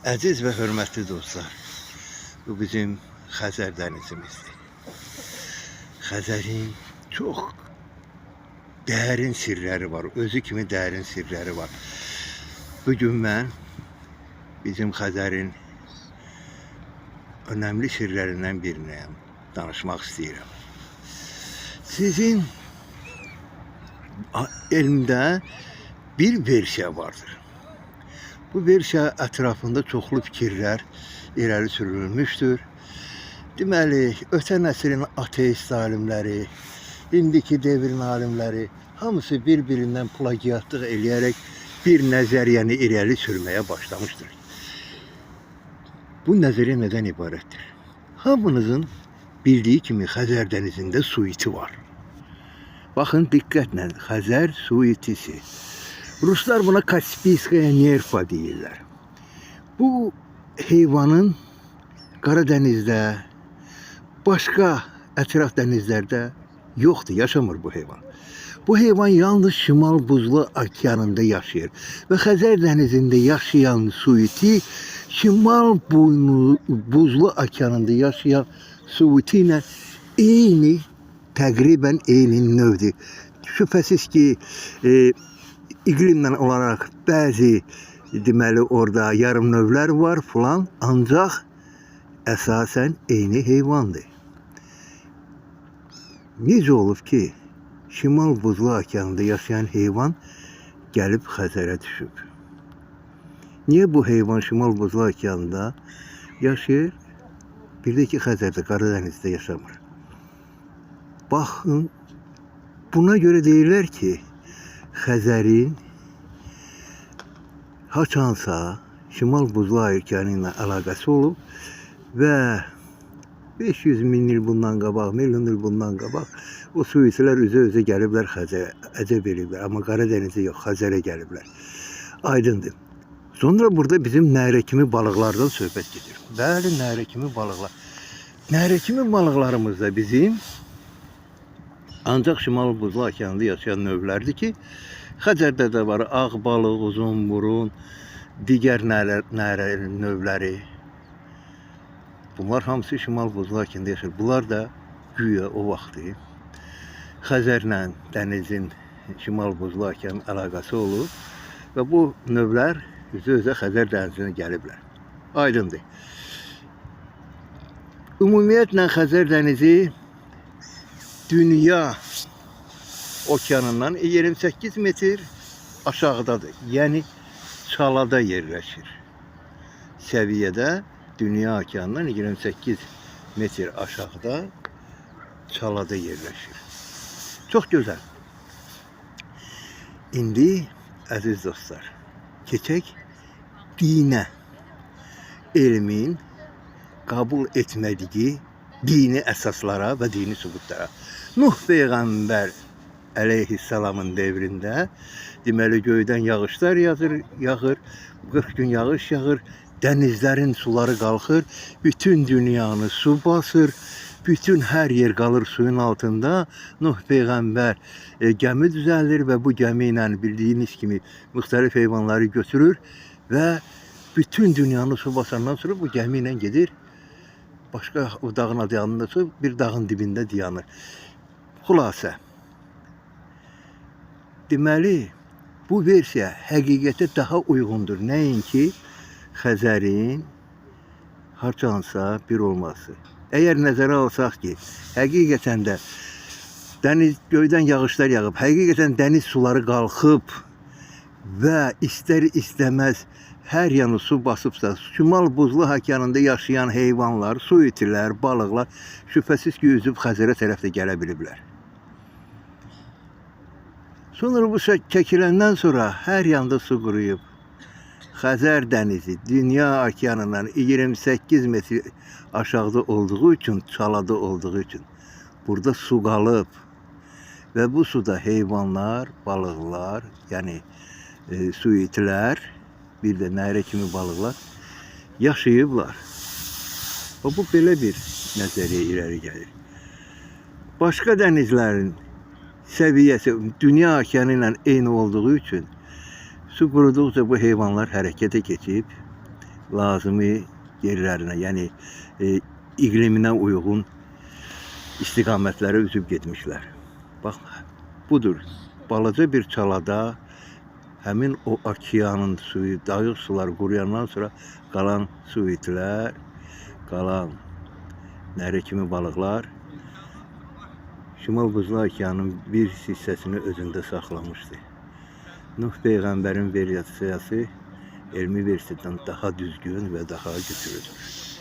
Əziz və hörmətli dostlar, bu bizim Xəzər dənizimizdir. Xəzərin çox dərin sirləri var, özü kimi dərin sirləri var. Bugün mən bizim Xəzərin önəmli sirlərindən birinəyəm, danışmaq istəyirəm. Sizin elmdə bir versiya vardır. Bu versiya ətrafında çoxlu fikirlər irəli sürülmüşdür. Deməli, ötən əsrin ateist alimləri, indiki devrin alimləri hamısı bir-birindən plagiatlıq eləyərək bir nəzəriyyəni irəli sürməyə başlamışdır. Bu nəzəriyyə nədən ibarətdir? Hamınızın bildiyi kimi Xəzər dənizində su iti var. Baxın diqqətlə, Xəzər su itisi. Ruslar buna Kaspiyskaya nerfa deyirlər. Bu heyvanın Qaradənizdə, başqa ətraf dənizlərdə yoxdur, yaşamır bu heyvan. Bu heyvan yalnız Şimal Buzlu okeanında yaşayır və Xəzər dənizində yaşayan su iti Şimal Buzlu okeanında yaşayan su iti ilə eyni, təqribən eyni növdür. Şübhəsiz ki, iqlimlə olaraq bəzi deməli orada yarım növlər var falan, ancaq əsasən eyni heyvandır. Necə olub ki, Şimal Buzlu okeanında yaşayan heyvan gəlib Xəzərə düşüb? Niyə bu heyvan Şimal Buzlu okeanında yaşayır? Bir də ki, Xəzərdə, Qaradənizdə yaşamır. Baxın, buna görə deyirlər ki, Xəzərin haçansa Şimal Buzlu okeanı ilə əlaqəsi olub və 500 min il bundan qabaq, milyon il bundan qabaq o su itilər üzə-üzə gəliblər Xəzərə, əcəb eliblər. Amma Qaradənizə yox, Xəzərə gəliblər. Aydındır. Sonra burada bizim nərə kimi balıqlardan söhbət gedir. Bəli, nərə kimi balıqlar. Nərə kimi balıqlarımız da bizim ancaq Şimal Buzlu okeanında yaşayan növlərdir ki, Xəzərdə də var ağ balıq, uzun burun, digər nərə növləri. Bunlar hamısı Şimal Buzlu okeanında yaşayır. Bunlar da güya o vaxtı Xəzərlə dənizin Şimal Buzlu okeanın əlaqəsi olub və bu növlər üzə-üzə Xəzər dənizinə gəliblər. Aydındır. Ümumiyyətlə Xəzər dənizi dünya okeanından 28 metr aşağıdadır. Yəni çalada yerləşir. Səviyyədə dünya okeanından 28 metr aşağıda çalada yerləşir. Çox gözəl. İndi əziz dostlar, keçək dinə. Elmin qəbul etmədiyi dini əsaslara və dini sübutlara. Nuh Peyğəmbər əleyhissalamın devrində deməli göydən yağışlar yağır, 40 gün yağış yağır, dənizlərin suları qalxır, bütün dünyanı su basır, bütün hər yer qalır suyun altında. Nuh Peyğəmbər gəmi düzəldir və bu gəmi ilə bildiyiniz kimi müxtəlif heyvanları götürür və bütün dünyanı su basandan sonra bu gəmi ilə gedir. Başqa o dağın adında su, bir dağın dibində dayanır. Xülasə. Deməli, bu versiya həqiqətə daha uyğundur. Nəinki Xəzərin harcansa bir olması. Əgər nəzərə alsaq ki, həqiqətən də dəniz göydən yağışlar yağıb, həqiqətən dəniz suları qalxıb və istər-istəməz hər yanı su basıbsa, Şimal Buzlu okeanında yaşayan heyvanlar, su itilər, balıqlar şübhəsiz ki, üzüb Xəzərə tərəf də gələ biliblər. Sonra bu çəkiləndən sonra hər yanda su quruyub. Xəzər dənizi dünya okeanından 28 metr aşağıda olduğu üçün, çalada olduğu üçün burada su qalıb və bu suda heyvanlar, balıqlar, yəni su itilər, bir də nərə kimi balıqlar yaşayıblar. Bu belə bir nəzəriyyə irəli gəlir. Başqa dənizlərin səviyyəsi dünya okeanı ilə eyni olduğu üçün su quruduqca bu heyvanlar hərəkətə keçib lazımi yerlərinə, yəni iqliminə uyğun istiqamətlərə üzüb getmişlər. Bax, budur. Balaca bir çalada həmin o okeanın suyu, dayıq suları quruyandan sonra qalan su itilər, qalan nərə kimi balıqlar Şimal Buzlu Okeanın bir hissəsini özündə saxlamışdı. Nuh Peyğəmbərin versiyası elmi versiyadan daha düzgün və daha güclüdür.